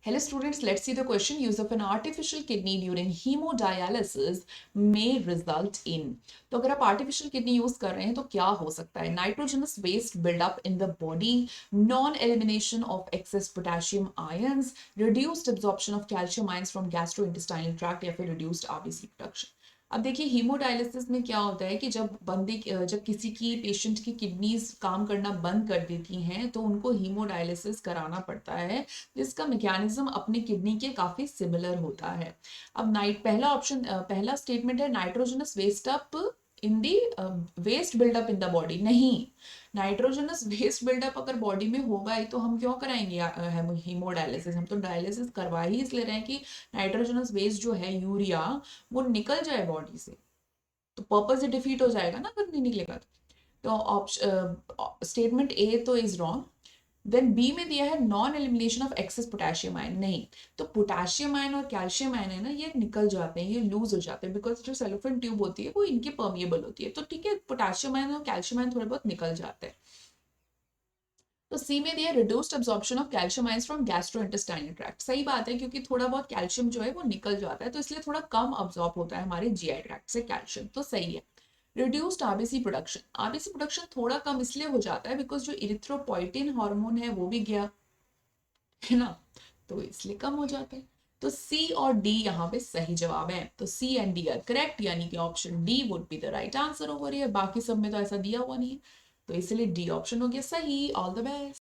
Hello students, let's see the question. Use of an artificial kidney during hemodialysis may result in. तो अगर आप artificial kidney use कर रहे हैं तो क्या हो सकता है? Nitrogenous waste build-up in the body, non-elimination of excess potassium ions, reduced absorption of calcium ions from gastrointestinal tract या फिर reduced RBC production. अब देखिए हीमोडायलिसिस में क्या होता है कि जब किसी की पेशेंट की किडनीज काम करना बंद कर देती हैं तो उनको हीमोडायलिसिस कराना पड़ता है, जिसका मैकेनिज्म अपनी किडनी के काफी सिमिलर होता है। अब पहला स्टेटमेंट है nitrogenous waste up in the waste buildup in the body. नहीं, नाइट्रोजनस वेस्ट बिल्डअप अगर बॉडी में होगा ही तो हम क्यों कराएंगे हीमोडायलिसिस? हम तो डायलिसिस करवा ही इसलिए रहे हैं कि नाइट्रोजनस वेस्ट जो है यूरिया वो निकल जाए बॉडी से, तो पर्पस ही डिफीट हो जाएगा ना अगर नहीं निकलेगा तो ऑप्शन स्टेटमेंट ए तो इज रॉन्ग। देन बी में दिया है non elimination of access potassium ion. नहीं, तो पोटेशियम आयन और कैल्शियम आयन है ना, ये निकल जाते हैं, ये लूज हो जाते हैं, बिकॉज जो सेलोफेन ट्यूब होती है वो इनके परमिएबल होती है। तो ठीक है, पोटेशियम आयन और कैल्शियम आयन थोड़े बहुत निकल जाते हैं। तो सी में दिया reduced absorption of calcium ions from gastrointestinal tract. सही बात है, क्योंकि थोड़ा बहुत कैल्शियम जो है वो निकल जाता है, तो इसलिए थोड़ा कम अब्जॉर्ब होता है हमारे जीआई ट्रैक्ट से कैल्शियम, तो सही है। Reduced RBC production, RBC production थोड़ा कम इसलिए हो जाता है बिकॉज जो इरिथ्रोपोइटिन हार्मोन है वो भी गया है ना, तो इसलिए कम हो जाता है। तो सी और डी यहाँ पे सही जवाब है, तो सी एंड डी आर करेक्ट, यानी कि option D would be the right answer over here. बाकी सब में तो ऐसा दिया हुआ नहीं है, तो इसलिए डी ऑप्शन हो गया सही। All the best.